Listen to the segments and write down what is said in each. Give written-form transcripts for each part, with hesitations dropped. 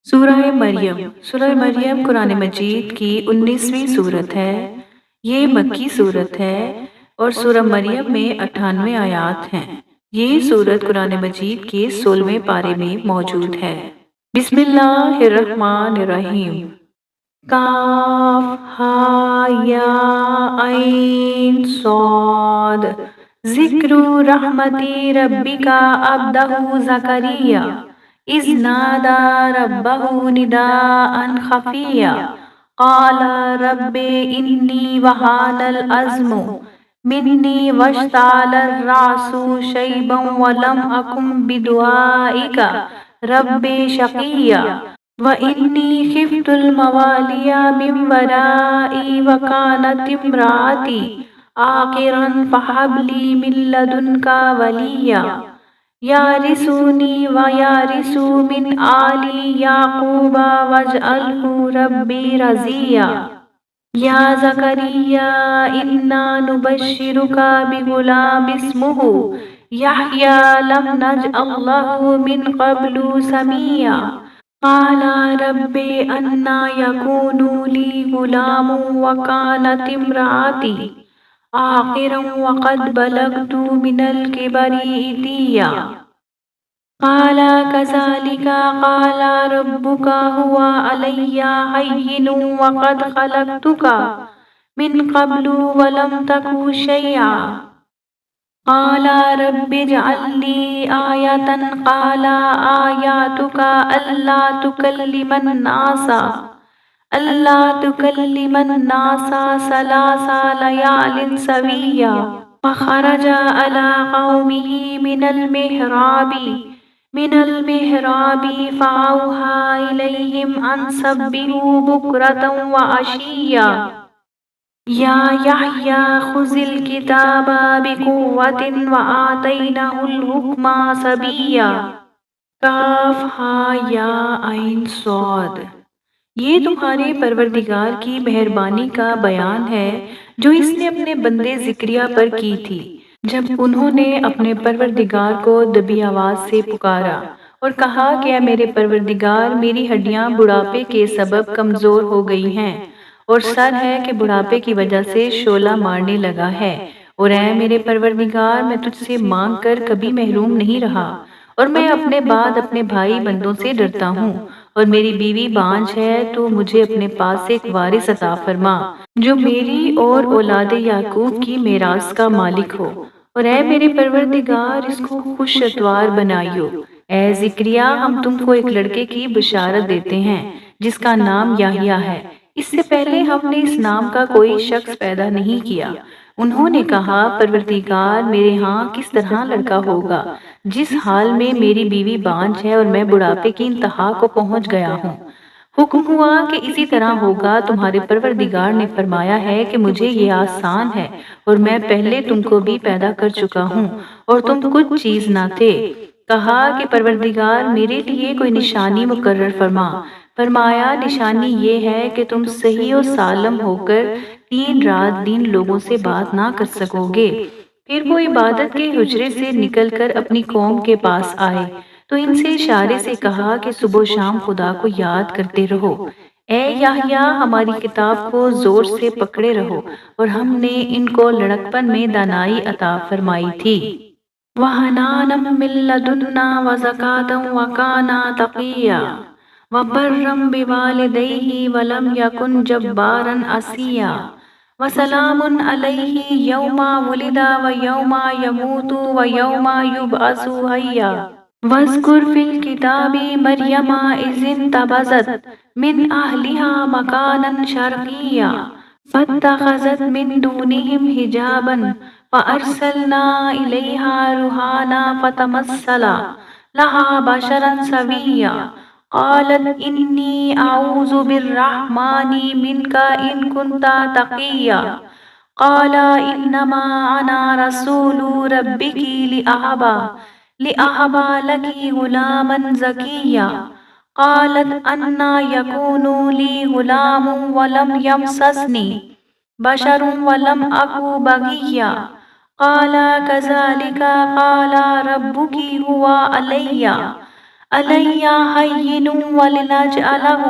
سورہ مریم قرآن مجید کی 19ویں سورت ہے۔ یہ مکی سورت ہے اور سورہ مریم میں 98 آیات ہیں۔ یہ سورت قرآن مجید کے 16ویں پارے میں موجود ہے۔ بسم اللہ الرحمن الرحیم۔ کاف ہا یا عین صاد ذکر رحمتی ربک عبدہ زکریا اذ نادى ربه نداء خفيا قال رب إني وهان العظم مني واشتعل الرأس شيبا ولم أكن بدعائك رب شقيا وإني خفت الموالي من ورائي وكانت امرأتي عاقرا فهب لي من لدنك وليا یارثنی ویارث من آل یعقوب واجعلہ ربی رضیا یا زکریا انا نبشرک بغلام اسمہ یحیی لم نجعل لہ من قبل سمیا قال رب انا یکون لی غلام وکانت امرأتی آخرا وقد بلغت من الكبر عتيا قال كذلك قال ربك هو علي هين وقد خلقتك من قبل ولم تك شيئا قال رب اجعل لي آية قال آياتك ألا تكلم الناس ثلاث ليال سويا فخرج على قومه من المحراب فأوحى إليهم أن سبحوا بكرة وعشيا يا يحيى خذ الكتاب بقوة وآتيناه الحكم صبيا کاف ہا یا عین صاد۔ یہ تمہارے پروردگار کی مہربانی کا بیان ہے جو اس نے اپنے بندے زکریا پر کی تھی جب انہوں نے اپنے پروردگار کو دبی آواز سے پکارا اور کہا کہ اے میرے پروردگار میری ہڈیاں بڑھاپے کے سبب کمزور ہو گئی ہیں اور سر ہے کہ بڑھاپے کی وجہ سے شعلہ مارنے لگا ہے، اور اے میرے پروردگار میں تجھ سے مانگ کر کبھی محروم نہیں رہا، اور میں اپنے بعد اپنے بھائی بندوں سے ڈرتا ہوں، اور میری بیوی بانجھ ہے تو مجھے اپنے پاس ایک وارث عطا فرما جو میری اور اولاد یعقوب کی میراث کا مالک ہو، اور اے میرے پروردگار اس کو خوش اتوار بنائیو۔ اے زکریا ہم تم کو ایک لڑکے کی بشارت دیتے ہیں جس کا نام یحییٰ ہے، اس سے پہلے ہم نے اس نام کا کوئی شخص پیدا نہیں کیا۔ انہوں نے کہا پروردگار میرے ہاں کس طرح لڑکا ہوگا جس حال میں میری بیوی بانجھ ہے اور میں بڑھاپے کی انتہا کو پہنچ گیا ہوں۔ حکم ہوا کہ اسی طرح ہوگا، تمہارے پروردگار نے فرمایا ہے کہ مجھے یہ آسان ہے اور میں پہلے تم کو بھی پیدا کر چکا ہوں اور تم کچھ چیز نہ تھے۔ کہا کہ پروردگار میرے لیے کوئی نشانی مقرر فرما۔ فرمایا نشانی یہ ہے کہ تم صحیح و سالم ہو کر 3 رات دن لوگوں سے بات نہ کر سکو گے۔ پھر وہ عبادت کے حجرے سے نکل کر اپنی قوم کے پاس آئے تو ان سے اشارے سے کہا کہ صبح و شام خدا کو یاد کرتے رہو۔ اے یحییٰ ہماری کتاب کو زور سے پکڑے رہو، اور ہم نے ان کو لڑکپن میں دانائی عطا فرمائی تھی۔ وَحَنَانًا مِن لَّدُنَّا وَزَكَاةً وَكَانَ تَقِيًّا وَبَرًّا بِوَالِدَيْهِ وَلَمْ يَكُن جَبَّارًا عَصِيًّا وَسَلَامٌ عَلَيْهِ يَوْمَ وُلِدَ وَيَوْمَ يَمُوتُ وَيَوْمَ يُبْعَثُ حَيًّا وَاذْكُرْ فِي الْكِتَابِ مَرْيَمَ إِذِ انتَبَذَتْ مِنْ أَهْلِهَا مَكَانًا شَرْقِيًّا فَاتَّخَذَتْ مِنْ دُونِهِمْ حِجَابًا فَأَرْسَلْنَا إِلَيْهَا رُوحَانَا فَتَمَثَّلَ لَهَا بَشَرًا سَوِيًّا قالت إني أعوذ بالرحمن منك إن كنت تقيا قال إنما أنا رسول ربك لأهب لك غلاما زكيا قالت أنى يكون لي غلام ولم يمسسني بشر ولم أك بغيا قال كذلك قال ربك هو علي علی ہین ولنجعلہ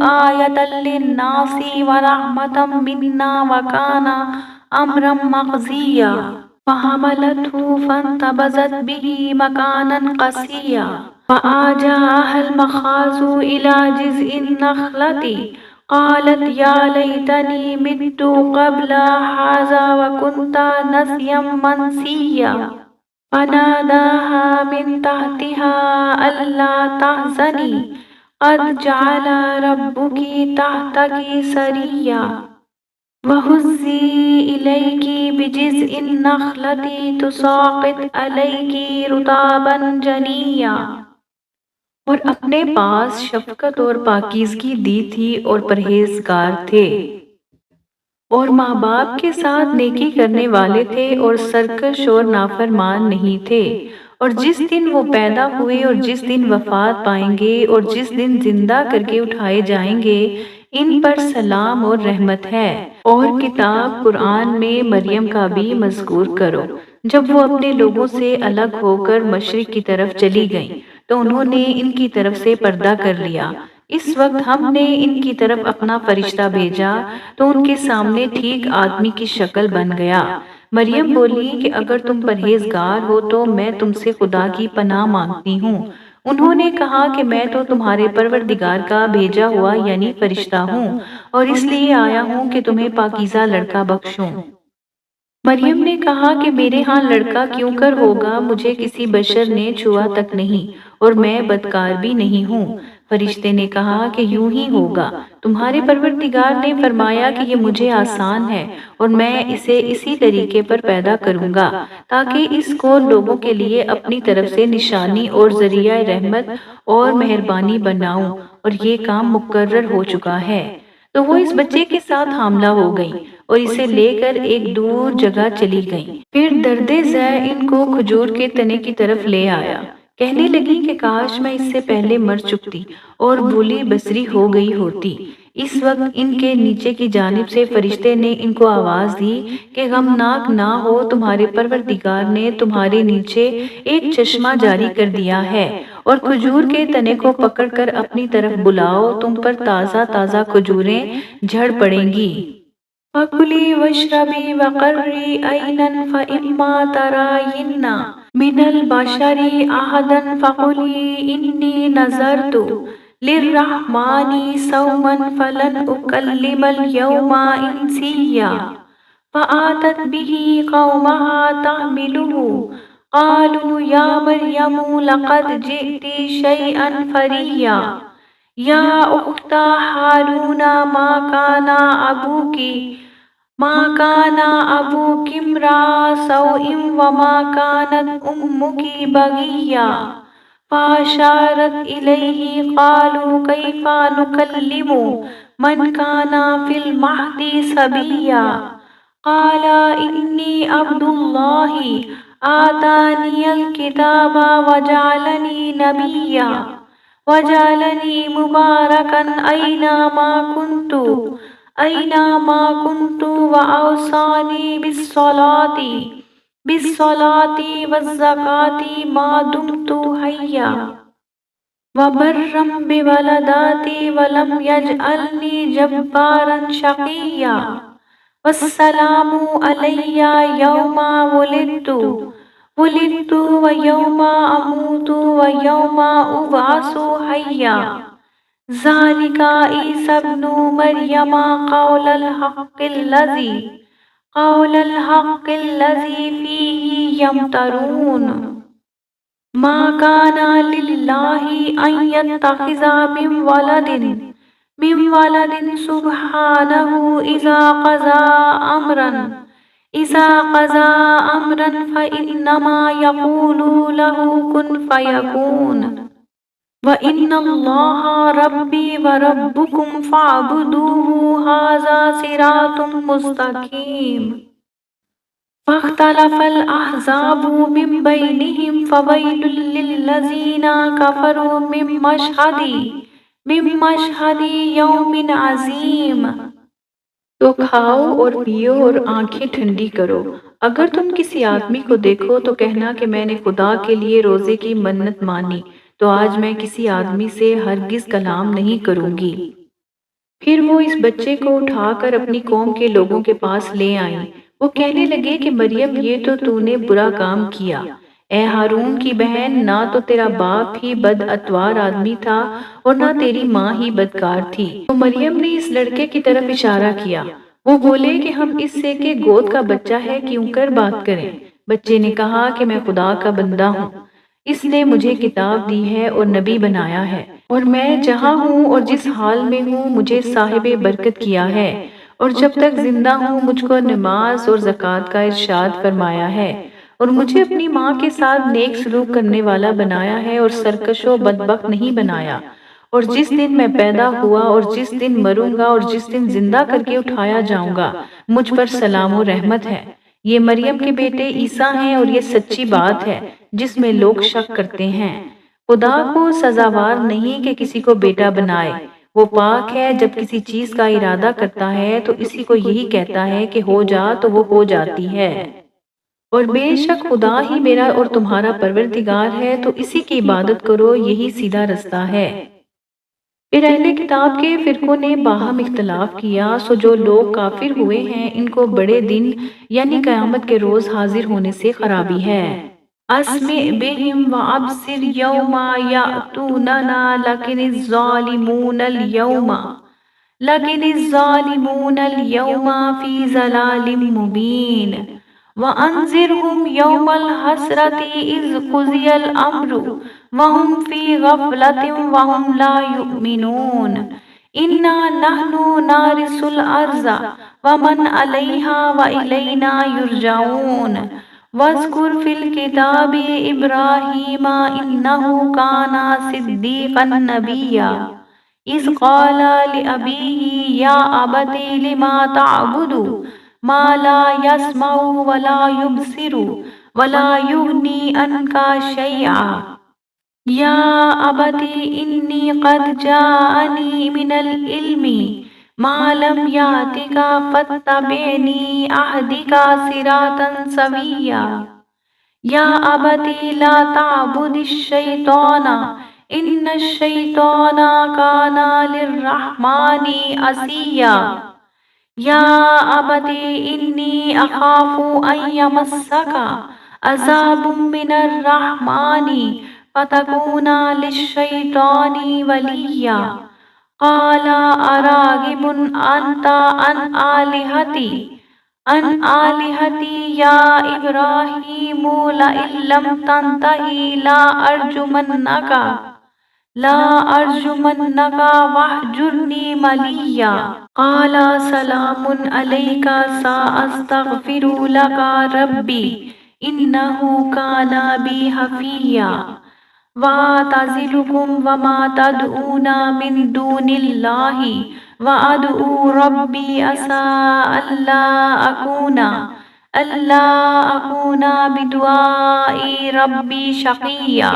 آیۃ للناس ورحمۃ منا وکان امرا مقضیا فحملته فانتبذت به مكانا قصيا فآجاها المخاض إلى جذع النخلة قالت يا ليتني مت قبل هذا وكنت نسيا منسيا فناداها من تحتها ألا تحزني قد جعل ربك تحتك سريا وَهُزِّي إِلَيْكِ بِجِذْعِ النَّخْلَةِ تُسَاقِطْ عَلَيْكِ رُطَبًا جَنِيًّا، اور اپنے پاس شفقت اور پاکیزگی دی تھی اور پرہیزگار تھے اور ماں باپ کے ساتھ نیکی کرنے والے تھے اور سرکش اور نافرمان نہیں تھے، اور جس دن وہ پیدا ہوئے اور جس دن وفات پائیں گے اور جس دن زندہ کر کے اٹھائے جائیں گے ان پر سلام اور رحمت ہے۔ اور کتاب قرآن میں مریم کا بھی مذکور کرو، جب وہ اپنے لوگوں سے الگ ہو کر مشرق کی طرف چلی گئیں تو انہوں نے ان کی طرف سے پردہ کر لیا۔ اس وقت ہم نے ان کی طرف اپنا فرشتہ بھیجا تو ان کے سامنے ٹھیک آدمی کی شکل بن گیا۔ مریم بولی کہ اگر تم پرہیزگار ہو تو میں تم سے خدا کی پناہ مانگتی ہوں۔ انہوں نے کہا کہ میں تو تمہارے پروردگار کا بھیجا ہوا یعنی فرشتہ ہوں اور اس لیے آیا ہوں کہ تمہیں پاکیزہ لڑکا بخشوں۔ مریم نے کہا کہ میرے ہاں لڑکا کیوں کر ہوگا، مجھے کسی بشر نے چھوا تک نہیں اور میں بدکار بھی نہیں ہوں۔ فرشتے نے کہا کہ یوں ہی ہوگا، تمہارے پروردگار نے فرمایا کہ یہ مجھے آسان ہے اور میں اسے اسی طریقے پر پیدا کروں گا تاکہ اس کو لوگوں کے لیے اپنی طرف سے نشانی اور ذریعہ رحمت اور مہربانی بناؤں، اور یہ کام مقرر ہو چکا ہے۔ تو وہ اس بچے کے ساتھ حاملہ ہو گئی اور اسے لے کر ایک دور جگہ چلی گئی۔ پھر درد ذیل ان کو کھجور کے تنے کی طرف لے آیا، کہنے لگی کہ کاش میں اس سے پہلے مر چکتی اور بولی بصری ہو گئی ہوتی۔ اس وقت ان کے نیچے کی جانب سے فرشتے نے ان کو آواز دی کہ غمناک نہ ہو، تمہارے پروردگار نے تمہارے نیچے ایک چشمہ جاری کر دیا ہے اور کھجور کے تنے کو پکڑ کر اپنی طرف بلاؤ، تم پر تازہ تازہ کھجوریں جھڑ پڑیں گی۔ فَكُلِي وَاشْرَبِي وَقَرِّي عَيْنًا فَإِمَّا تَرَيِنَّ مِنَ الْبَشَرِ أَحَدًا فَقُولِي إِنِّي نَذَرْتُ لِلرَّحْمَنِ صَوْمًا فَلَنْ أُكَلِّمَ الْيَوْمَ إِنسِيًّا فَأَتَتْ بِهِ قَوْمَهَا تَحْمِلُهُ قَالُوا يَا مَرْيَمُ لَقَدْ جِئْتِ شَيْئًا فَرِيًّا يَا أُخْتَ هَارُونَ ما كان أبوك امرأ سوء وما كانت أمك بغيا فأشارت إليه قالوا كيف نكلم من كان في المهد صبيا قال إني عبد الله آتاني الكتاب وجعلني نبيا وجعلني مباركا أينما كنت وأوصاني بالصلاة والزكاة ما دمت حيا وبرا بولدتي ولم يجعلني جبارا شقيا والسلام علي يوم ولدت ويوم أموت ويوم أبعث حيا ذلك عيسى ابن مريم قول الحق الذي فيه يمترون ما كان لله أن يتخذ من ولد سبحانه إذا قضى أمرا فإنما يقول له كن فيكون وَإِنَّ اللَّهَ رَبِّي وَرَبُّكُمْ فَاعْبُدُوهُ هَذَا صِرَاطٌ مُسْتَقِيمٌ فَاخْتَلَفَ الْأَحْزَابُ مِنْ بَيْنِهِمْ فَوَيْلٌ لِلَّذِينَ كَفَرُوا مِنْ مَشْهَدِ يَوْمٍ عَظِيمٍ تو کھاؤ اور پیو اور آنکھیں ٹھنڈی کرو۔ اگر تم کسی آدمی کو دیکھو تو کہنا کہ میں نے خدا کے لیے روزے کی منت مانی، تو آج میں کسی آدمی سے ہرگز کلام نہیں کروں گی۔ پھر وہ اس بچے کو اٹھا کر اپنی قوم کے لوگوں کے پاس لے آئیں۔ وہ کہنے لگے کہ مریم، یہ تو نے برا کام کیا۔ اے ہارون کی بہن، نہ تو تیرا باپ ہی بد اتوار آدمی تھا اور نہ تیری ماں ہی بدکار تھی۔ تو مریم نے اس لڑکے کی طرف اشارہ کیا۔ وہ بولے کہ ہم اس سے کہ گود کا بچہ ہے کیوں کر بات کریں۔ بچے نے کہا کہ میں خدا کا بندہ ہوں۔ اس نے مجھے کتاب دی ہے اور نبی بنایا ہے، اور میں جہاں ہوں اور جس حال میں ہوں مجھے صاحب برکت کیا ہے، اور جب تک زندہ ہوں مجھ کو نماز اور زکوٰۃ کا ارشاد فرمایا ہے، اور مجھے اپنی ماں کے ساتھ نیک سلوک کرنے والا بنایا ہے اور سرکش و بدبخت نہیں بنایا۔ اور جس دن میں پیدا ہوا اور جس دن مروں گا اور جس دن زندہ کر کے اٹھایا جاؤں گا، مجھ پر سلام و رحمت ہے۔ یہ مریم کے بیٹے عیسیٰ ہیں، اور یہ سچی بات ہے جس میں لوگ شک کرتے ہیں۔ خدا کو سزاوار نہیں کہ کسی کو بیٹا بنائے۔ وہ پاک ہے، جب کسی چیز کا ارادہ کرتا ہے تو اسی کو یہی کہتا ہے کہ ہو جا تو وہ ہو جاتی ہے۔ اور بے شک خدا ہی میرا اور تمہارا پروردگار ہے، تو اسی کی عبادت کرو، یہی سیدھا رستہ ہے۔ پھر اہل کتاب کے فرقوں نے باہم اختلاف کیا، سو جو لوگ کافر ہوئے ہیں ان کو بڑے دن یعنی قیامت کے روز حاضر ہونے سے خرابی ہے۔ اسمع بہم وابصر یوم یأتوننا لکن الظالمون اليوم فی ضلال مبین۔ وانذرهم یوم الحسرة اذ قضی الامر وهم فی غفلة وهم لا یؤمنون۔ انا نحن نارث الارض ومن علیہا والینا یرجعون۔ واذکر فی الکتاب ابراہیم انہ کان صدیقا نبیا اذ قال لأبیہ یا ابت لم تعبد ما لا يسمع ولا يبصر ولا یغنی عنک شیئا یا ابت انی قد جاءنی من العلم ما لم یأتک فاتبعنی اہدک صراطا سویا یا ابت لا تعبد الشیطان ان الشیطان کان للرحمن عصیا یا ابت انی اخاف ان یمسک عذاب من الرحمن فتکون للشیطان ولیا قال اراغب انت عن آلہتی یا ابراہیم لئن لم تنتہی لا ارجمنک واہجرنی ملیا قال سلام علیک ساستغفر لک ربی انہ کان بی حفیا۔ وَأَعْتَزِلُكُمْ وَمَا تَدْعُونَ مِن دُونِ اللَّهِ وَأَدْعُو رَبِّي عَسَىٰ أَلَّا أَكُونَ بِدُعَاءِ رَبِّي شَقِيًّا۔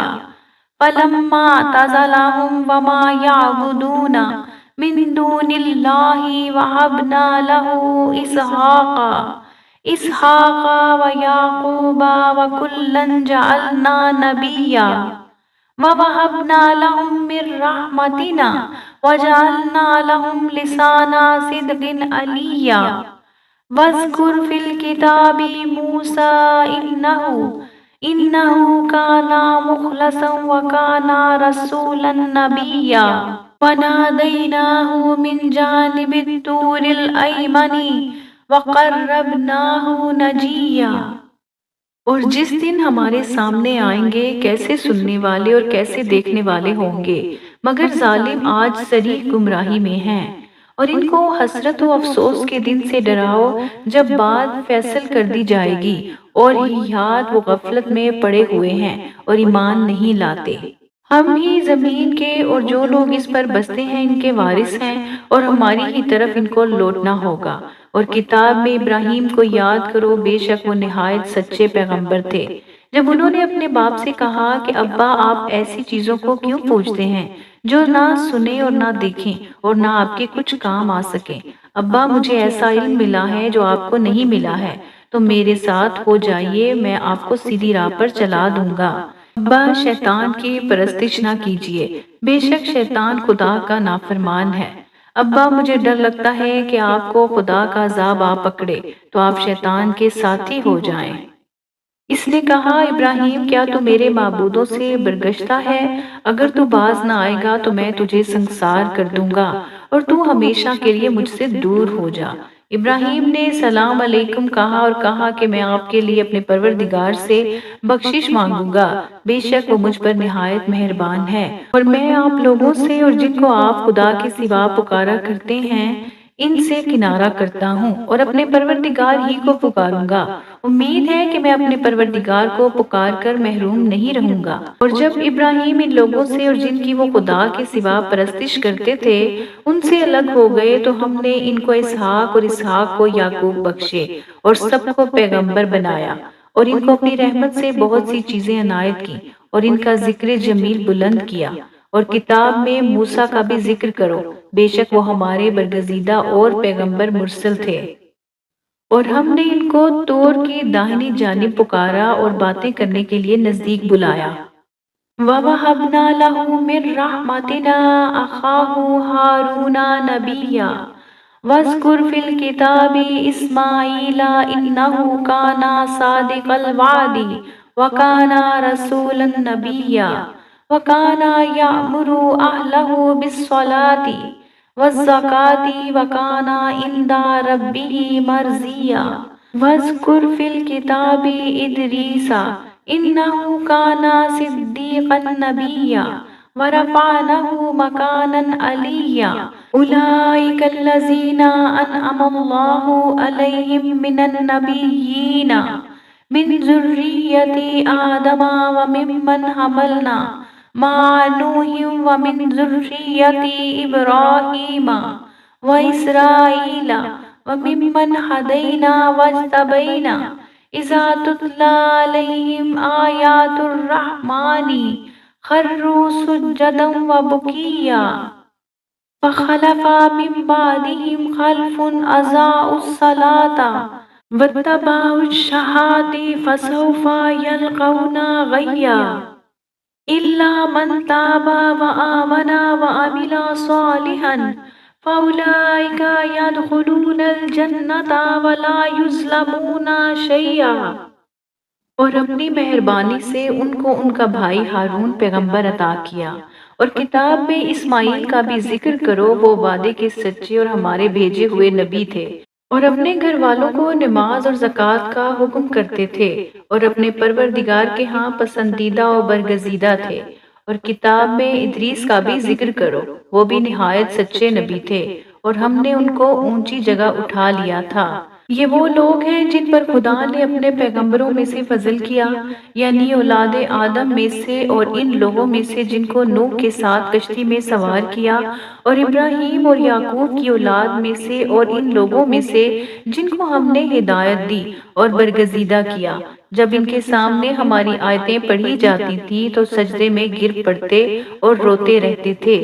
فَلَمَّا اعْتَزَلَهُمْ وَمَا يَعْبُدُونَ مِن دُونِ اللَّهِ وَهَبْنَا لَهُ إِسْحَاقَ وَيَعْقُوبَ وَكُلًّا جَعَلْنَا نَبِيًّا وَوَهَبْنَا لَهُم مِّن رَّحْمَتِنَا وَجَعَلْنَا لَهُمْ لِسَانَ صِدْقٍ عَلِيًّا۔ وَاذْكُرْ فِي الْكِتَابِ مُوسَىٰ إِنَّهُ كَانَ مُخْلَصًا وَكَانَ رَسُولًا نَّبِيًّا۔ وَنَادَيْنَاهُ مِن جَانِبِ الطُّورِ الْأَيْمَنِ وَقَرَّبْنَاهُ نَجِيًّا۔ اور جس دن ہمارے سامنے آئیں گے کیسے سننے والے اور کیسے دیکھنے والے ہوں گے، مگر ظالم آج صریح گمراہی میں ہیں۔ اور ان کو حسرت و افسوس کے دن سے ڈراؤ جب بات فیصل کر دی جائے گی، اور ہیہات وہ غفلت میں پڑے ہوئے ہیں اور ایمان نہیں لاتے۔ ہم ہی زمین کے اور جو لوگ اس پر بستے ہیں ان کے وارث ہیں، اور ہماری ہی طرف ان کو لوٹنا ہوگا۔ اور کتاب میں ابراہیم کو یاد کرو، بے شک وہ نہایت سچے پیغمبر تھے۔ جب انہوں نے اپنے باپ سے کہا کہ ابا، آپ ایسی چیزوں کو کیوں پوچھتے ہیں جو نہ سنیں اور نہ دیکھیں اور نہ آپ کے کچھ کام آ سکیں؟ ابا مجھے ایسا علم ملا ہے جو آپ کو نہیں ملا ہے، تو میرے ساتھ ہو جائیے، میں آپ کو سیدھی راہ پر چلا دوں گا۔ ابا شیطان کی پرستش نہ کیجیے، بے شک شیطان خدا کا نافرمان ہے۔ ابا مجھے ڈر لگتا ہے کہ آپ کو خدا کا عذاب آ پکڑے تو آپ شیطان کے ساتھی ہو جائیں۔ اس نے کہا ابراہیم کیا تو میرے معبودوں سے برگشتہ ہے؟ اگر تو باز نہ آئے گا تو میں تجھے سنسار کر دوں گا اور تو ہمیشہ کے لیے مجھ سے دور ہو جا۔ ابراہیم نے سلام علیکم کہا اور کہا کہ میں آپ کے لیے اپنے پروردگار سے بخشش مانگوں گا، بے شک وہ مجھ پر نہایت مہربان ہے، اور میں آپ لوگوں سے اور جن کو آپ خدا کے سوا پکارا کرتے ہیں ان سے کنارہ کرتا ہوں اور اپنے پروردگار ہی کو پکاروں گا۔ امید ہے کہ میں اپنے پروردگار کو پکار کر محروم نہیں رہوں گا۔ اور جب ابراہیم ان لوگوں سے اور جن کی وہ خدا کے سوا پرستش کرتے تھے ان سے الگ ہو گئے تو ہم نے ان کو اسحاق اور اسحاق کو یعقوب بخشے اور سب کو پیغمبر بنایا اور ان کو اپنی رحمت سے بہت سی چیزیں عنایت کی اور ان کا ذکر جمیل بلند کیا۔ اور کتاب میں موسیٰ کا بھی ذکر کرو، بے شک وہ ہمارے برگزیدہ اور پیغمبر مرسل تھے، اور ہم نے ان کو طور کی داہنی جانب پکارا اور باتیں کرنے کے لیے نزدیک بلایا۔ وَوَهَبْنَا لَهُ مِن رَحْمَتِنَا أَخَاهُ هَارُونَ نَبِيًّا وَاذْكُرْ فِي الْكِتَابِ إِسْمَاعِيلَ إِنَّهُ كَانَ صَادِقَ الْوَعْدِ وَكَانَ رَسُولًا نَبِيًّا وَكَانَ يَأْمُرُ أَهْلَهُ بِالصَّلَاةِ والزکاة وکان عند ربہ مرضیا واذکر فی الکتاب ادریس انہ کان صدیقا نبیا ورفعناہ مکانا علیا اولئک الذین انعم اللہ علیہم من النبیین من ذریة آدم وممن حملنا مع نوح ومن ذرية إبراهيم وإسرائيل وممن هدينا واجتبينا إذا تتلى عليهم آيات الرحمن خروا سجدا وبكيا فخلف من بعدهم خلف أضاعوا الصلاة واتبعوا الشهوات فسوف يلقون غيا إلا من تاب وآمن وعمل صالحا فأولئك يدخلون الجنة ولا يظلمون شيئا۔ اور اپنی مہربانی سے ان کو ان کا بھائی ہارون پیغمبر عطا کیا، اور کتاب میں اسماعیل کا بھی ذکر کرو، وہ وعدے کے سچے اور ہمارے بھیجے ہوئے نبی تھے، اور اپنے گھر والوں کو نماز اور زکوٰۃ کا حکم کرتے تھے اور اپنے پروردگار کے ہاں پسندیدہ اور برگزیدہ تھے۔ اور کتاب میں ادریس کا بھی ذکر کرو، وہ بھی نہایت سچے نبی تھے اور ہم نے ان کو اونچی جگہ اٹھا لیا تھا۔ یہ وہ لوگ ہیں جن پر خدا نے اپنے پیغمبروں میں سے فضل کیا، یعنی اولاد آدم میں سے اور ان لوگوں میں سے جن کو نوح کے ساتھ کشتی میں سوار کیا، اور ابراہیم اور یعقوب کی اولاد میں سے اور ان لوگوں میں سے جن کو ہم نے ہدایت دی اور برگزیدہ کیا۔ جب ان کے سامنے ہماری آیتیں پڑھی جاتی تھی تو سجدے میں گر پڑتے اور روتے رہتے تھے۔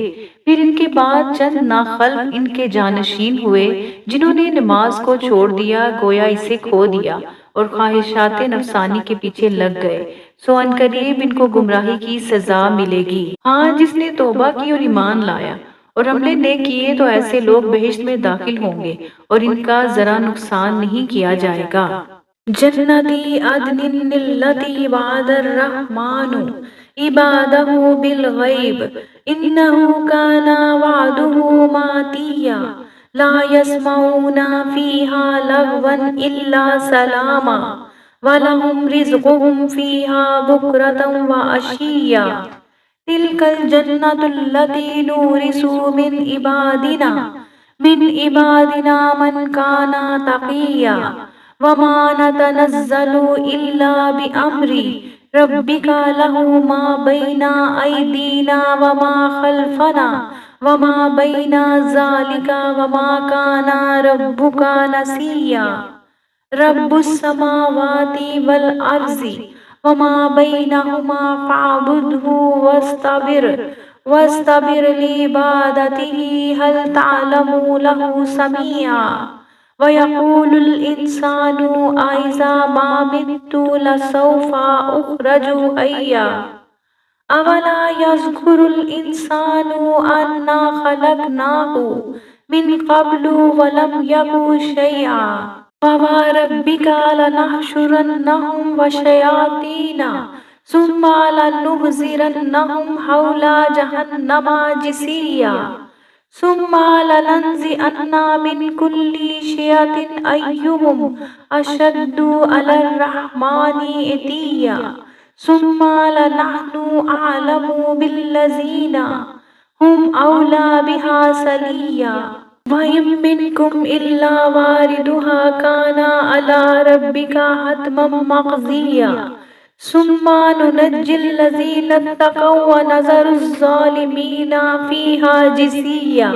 پھر ان کے بعد چند ناخلف ان کے جانشین ہوئے جنہوں نے نماز کو چھوڑ دیا، گویا اسے کھو دیا اور خواہشات نفسانی کے پیچھے لگ گئے، سو ان قریب ان کو گمراہی کی سزا ملے گی۔ ہاں، جس نے توبہ کی اور ایمان لایا اور عمل نیک کیے تو ایسے لوگ بہشت میں داخل ہوں گے اور ان کا ذرا نقصان نہیں کیا جائے گا۔ جنتی عدن التی وعد الرحمن عبادہ بالغیب انہ کان وعدہ ماتیا لا يسمعون فیہا لغوا الا سلاما ولہم رزقهم فیہا بکرتا وعشیا تلک الجنة التي نورث من عبادنا من كان تقيا وما نتنزل إلا بأمر ربك له ما بين أيدينا وما خلفنا وما بين ذلك وما كان ربك نسيا رب السماوات والأرض وما بينهما فاعبده واصطبر واصطبر لعبادته هل تعلم له سميعا ويقول الإنسان أإذا ما مت لسوف أخرج حيا أولا يذكر الإنسان أنا خلقناه من قبل ولم يك شيئا فوربك لنحشرنهم وشياطين ثم لنحضرنهم حول جهنم جثيا ثم لننزعن من كل شيعة أيهم أشد على الرحمن عتيا ثم لنحن أعلم بالذين هم أولى بها صليا وإن منكم إلا واردها كان على ربك حتما مقضيا ثم ننجي الذين اتقوا ونذر الظالمين فيها جثيا،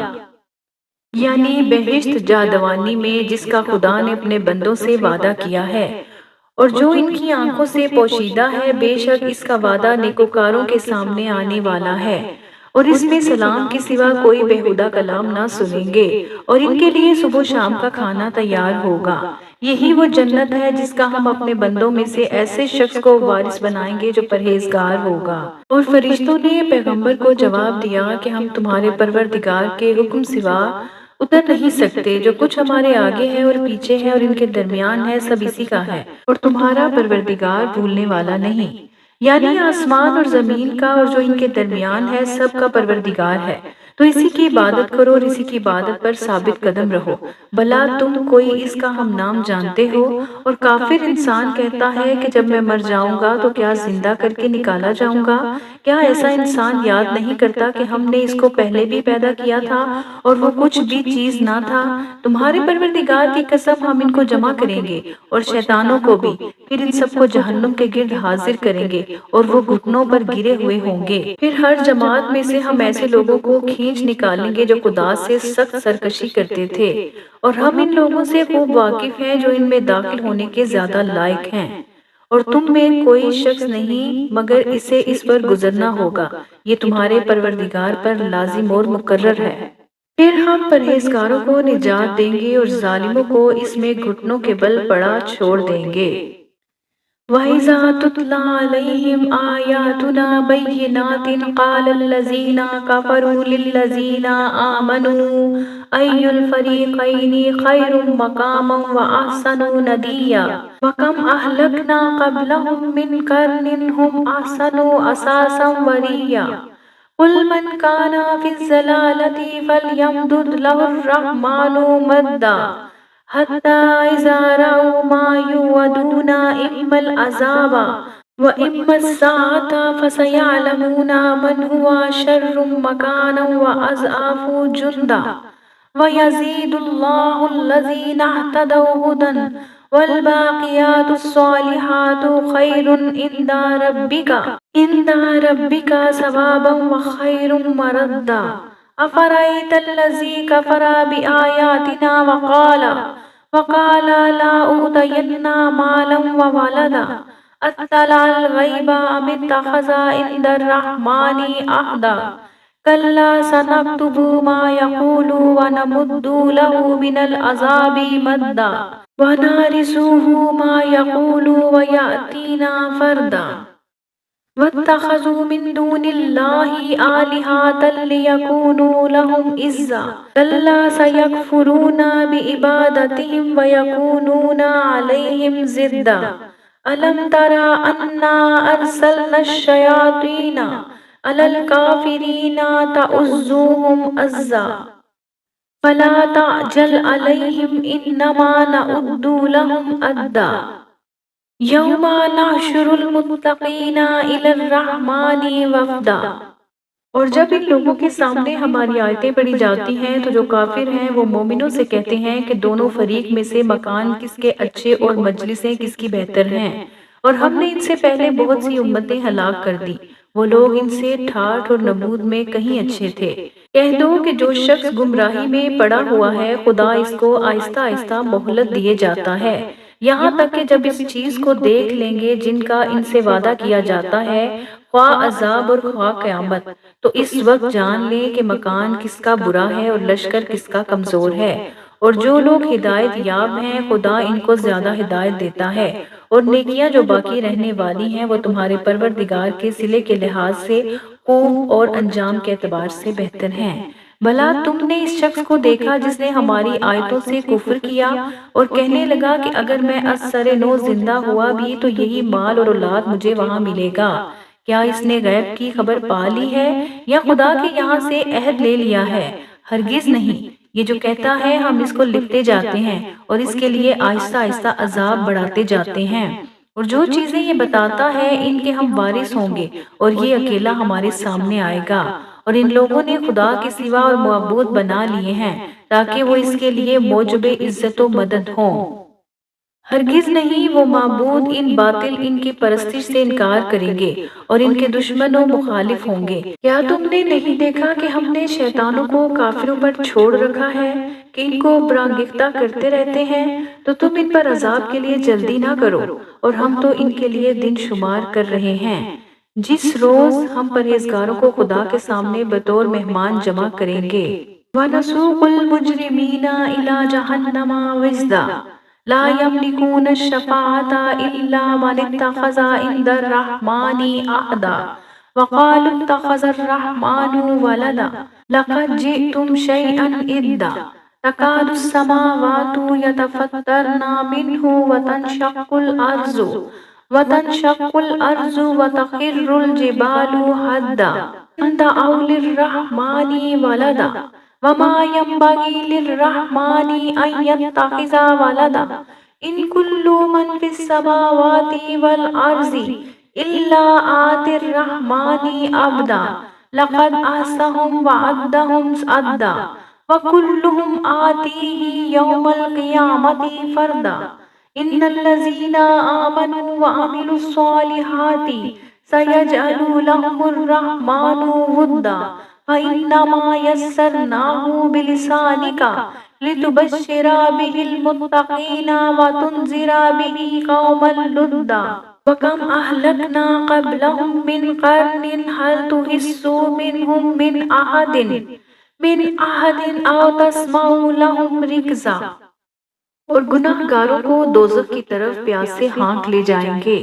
یعنی بہشت جادوانی میں جس کا خدا نے اپنے بندوں سے وعدہ کیا ہے اور جو ان کی آنکھوں سے پوشیدہ ہے، بے شک اس کا وعدہ نیکوکاروں کے سامنے آنے والا ہے اور اس میں سلام کے سوا کوئی بےہودہ کلام نہ سنیں گے اور ان کے لیے صبح و شام کا کھانا تیار ہوگا۔ یہی وہ جنت ہے جس کا ہم اپنے بندوں میں سے ایسے شخص کو وارث بنائیں گے جو پرہیزگار ہوگا۔ اور فرشتوں نے پیغمبر کو جواب دیا کہ ہم تمہارے پروردگار کے حکم سوا اتر نہیں سکتے، جو کچھ ہمارے آگے ہے اور پیچھے ہے اور ان کے درمیان ہے سب اسی کا ہے اور تمہارا پروردگار بھولنے والا نہیں، یعنی آسمان اور زمین کا اور جو ان کے درمیان ہے سب کا پروردگار ہے، تو اسی کی عبادت کرو اور اسی کی عبادت پر ثابت قدم رہو۔ بھلا تم کوئی اس کا ہم نام جانتے ہو؟ اور کافر انسان کہتا ہے کہ جب میں مر جاؤں گا تو کیا زندہ کر کے نکالا جاؤں گا؟ کیا ایسا انسان یاد نہیں کرتا کہ ہم نے اس کو پہلے بھی پیدا کیا تھا اور وہ کچھ بھی چیز نہ تھا؟ تمہارے پروردگار کی قسم ہم ان کو جمع کریں گے اور شیطانوں کو بھی، پھر ان سب کو جہنم کے گرد حاضر کریں گے اور وہ گھٹنوں پر گرے ہوئے ہوں گے۔ پھر ہر جماعت میں سے ہم ایسے لوگوں کو کھینچ نکالیں گے جو خدا سے سخت سرکشی کرتے تھے، اور ہم ان لوگوں سے خوب واقف ہیں جو ان میں داخل ہونے کے زیادہ لائق ہیں، اور تم میں کوئی شخص نہیں مگر اسے اس پر گزرنا ہوگا، یہ تمہارے پروردگار پر لازم اور مقرر ہے۔ پھر ہم پرہیزگاروں کو نجات دیں گے اور ظالموں کو اس میں گھٹنوں کے بل پڑا چھوڑ دیں گے۔ وَإِذَا تُتْلَى عَلَيْهِمْ آيَاتُنَا بَيِّنَاتٍ قَالَ الَّذِينَ كَفَرُوا لِلَّذِينَ آمَنُوا أَيُّ الْفَرِيقَيْنِ خَيْرٌ مَقَامًا وَأَحْسَنُ نَدِيًّا وَكَمْ أَهْلَكْنَا قَبْلَهُمْ مِنْ قَرْنٍ هُمْ أَحْسَنُ أَثَاثًا وَرِئْيًا قُلْ مَنْ كَانَ فِي الضَّلَالَةِ فَلْيَمْدُدْ لَهُ الرَّحْمَنُ مَدًّا حَتَّى إِذَا رَأَوْا مَا يُوعَدُونَ إِمَّا الْعَذَابَ وَإِمَّا السَّاعَةَ فَسَيَعْلَمُونَ مَنْ هُوَ شَرٌّ مَكَانًا وَأَضْعَفُ جُنْدًا وَيَزِيدُ اللَّهُ الَّذِينَ اهْتَدَوْا هُدًى وَالْبَاقِيَاتُ الصَّالِحَاتُ خَيْرٌ عِندَ رَبِّكَ ثَوَابًا وَخَيْرٌ مَرَدًّا أَفَرَأَيْتَ الَّذِي كَفَرَ بِآيَاتِنَا وَقَالَ لَا أُوتَيَنَّ مَالًا وَوَلَدًا أَطَّلَعَ الْغَيْبَ أَمِ اتَّخَذَ عِندَ الرَّحْمَنِ عَهْدًا كَلَّا سَنَكْتُبُ مَا يَقُولُ وَنَمُدُّ لَهُ مِنَ الْعَذَابِ مَدًّا وَنَرِثُهُ مَا يَقُولُ وَيَأْتِينَا فَرْدًا وَاتَّخَذُوا مِن دُونِ اللَّهِ آلِهَةً لِيَكُونُوا لَهُمْ عِزًّا كَلَّا سَيَكْفُرُونَ بِعِبَادَتِهِمْ وَيَكُونُونَ عَلَيْهِمْ ضِدًّا أَلَمْ تَرَ أَنَّا أَرْسَلْنَا الشَّيَاطِينَ عَلَى الْكَافِرِينَ تَؤُزُّوهُمْ أَزًّا فَلَا تَعْجَلْ عَلَيْهِمْ إِنَّمَا نَعُدُّ لَهُمْ أَدًّا يَوْمَ نَحْشُرُ الْمُتَّقِينَ إِلَى الرَّحْمَنِ وَفْدًا۔ اور جب ان لوگوں کے سامنے ہماری آیتیں پڑھی جاتی ہیں تو جو کافر ہیں وہ مومنوں سے کہتے ہیں کہ دونوں فریق میں سے مکان کس کے اچھے اور مجلسیں کس کی بہتر ہیں، اور ہم نے ان سے پہلے بہت سی امتیں ہلاک کر دی، وہ لوگ ان سے ٹھاٹھ اور نمود میں کہیں اچھے تھے۔ کہہ دو کہ جو شخص گمراہی میں پڑا ہوا ہے خدا اس کو آہستہ آہستہ مہلت دیے جاتا ہے، یہاں تک کہ جب اس چیز کو دیکھ لیں گے جن کا ان سے وعدہ کیا جاتا ہے خواہ عذاب اور خواہ قیامت، تو اس وقت جان لیں کہ مکان کس کا برا ہے اور لشکر کس کا کمزور ہے۔ اور جو لوگ ہدایت یاب ہیں خدا ان کو زیادہ ہدایت دیتا ہے، اور نیکیاں جو باقی رہنے والی ہیں وہ تمہارے پروردگار کے صلے کے لحاظ سے خوب اور انجام کے اعتبار سے بہتر ہیں۔ بھلا تم نے اس شخص کو دیکھا جس نے ہماری آیتوں سے کفر کیا اور کہنے لگا کہ اگر میں از سر نو زندہ ہوا بھی تو یہی مال اور اولاد مجھے وہاں ملے گا؟ کیا اس نے غیب کی خبر پا لی ہے یا خدا کے یہاں سے عہد لے لیا ہے؟ ہرگز نہیں، یہ جو کہتا ہے ہم اس کو لکھتے جاتے ہیں اور اس کے لیے آہستہ آہستہ عذاب بڑھاتے جاتے ہیں، اور جو چیزیں یہ بتاتا ہے ان کے ہم وارث ہوں گے اور یہ اکیلا ہمارے سامنے آئے گا۔ اور ان لوگوں نے خدا کے سوا اور معبود بنا لیے ہیں تاکہ وہ اس کے لیے موجب عزت و مدد ہوں۔ ہرگز نہیں، وہ معبود ان باطل ان کی پرستش سے انکار کریں گے اور ان کے دشمن و مخالف ہوں گے۔ کیا تم نے نہیں دیکھا کہ ہم نے شیطانوں کو کافروں پر چھوڑ رکھا ہے کہ ان کو برانگیختہ کرتے رہتے ہیں؟ تو تم ان پر عذاب کے لیے جلدی نہ کرو، اور ہم تو ان کے لیے دن شمار کر رہے ہیں۔ جس روز ہم پرہیزگاروں کو خدا کے سامنے بطور مہمان جمع کریں گے۔ وَنَسُوقُ الْمُجْرِمِينَ إِلَى جَهَنَّمَ وِرْدًا لا يملكون الشفاعة إلا من اتخذ عند الرحمن عهدا وقالوا اتخذ الرحمن ولدا لقد جئتم شيئا إدا تكاد السماوات يتفطرن منه وتنشق الأرض وتخر الجبال هدا أن دعوا للرحمن ولدا وما ينبغي للرحمن أن يتخذ ولدا إن كل من في السماوات والأرض إلا آتي الرحمن عبدا لقد أحصاهم وعدهم عدا وكلهم آتيه يوم القيامة فردا إن الذين آمنوا وعملوا الصالحات سيجعل لهم الرحمن ودا فإنما يسرناه بلسانك لتبشر به المتقين وتنذر به قوما لدا وكم أهلكنا قبلهم من قرن هل تحس منهم من أحد أو تسمع لهم ركزا۔ اور گناہ گاروں کو دوزخ کی طرف پیاس سے ہانک لے جائیں گے،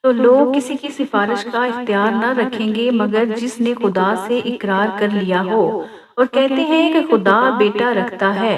تو لوگ کسی کی سفارش کا اختیار نہ رکھیں گے مگر جس نے خدا سے اقرار کر لیا ہو، اور کہتے ہیں کہ خدا بیٹا رکھتا ہے۔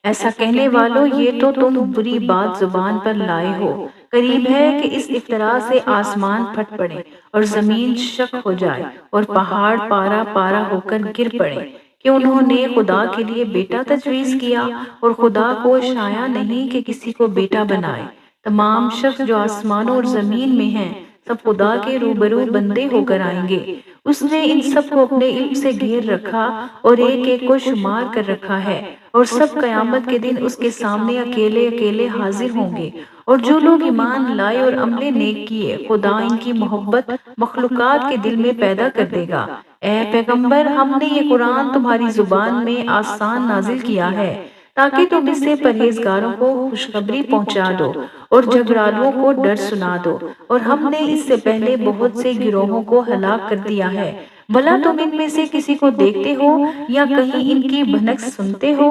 ایسا کہنے والوں، یہ تو تم بری بات زبان پر لائے ہو، قریب ہے کہ اس افطرا سے آسمان پھٹ پڑے اور زمین شق ہو جائے اور پہاڑ پارا پارا ہو کر گر پڑے کہ انہوں نے خدا کے لیے بیٹا تجویز کیا، اور خدا کو شایع نہیں کہ کسی کو بیٹا بنائے۔ تمام شخص جو آسمانوں اور زمین میں ہیں سب خدا کے روبرو بندے ہو کر آئیں گے۔ اس نے ان سب کو اپنے علم سے گھیر رکھا اور ایک ایک کو شمار کر رکھا ہے، اور سب قیامت کے دن اس کے سامنے اکیلے اکیلے حاضر ہوں گے۔ اور جو لوگ ایمان لائے اور عمل نیک کیے، خدا ان کی محبت مخلوقات کے دل میں پیدا کر دے گا۔ اے پیغمبر، ہم نے یہ قرآن تمہاری زبان میں آسان نازل کیا ہے تاکہ تم اس سے پرہیزگاروں کو خوشخبری پہنچا دو اور جھگڑالوں کو ڈر سنا دو، اور ہم نے اس سے پہلے بہت سے گروہوں کو ہلاک کر دیا ہے۔ بھلا تم ان میں سے کسی کو دیکھتے ہو یا کہیں ان کی بھنک سنتے ہو؟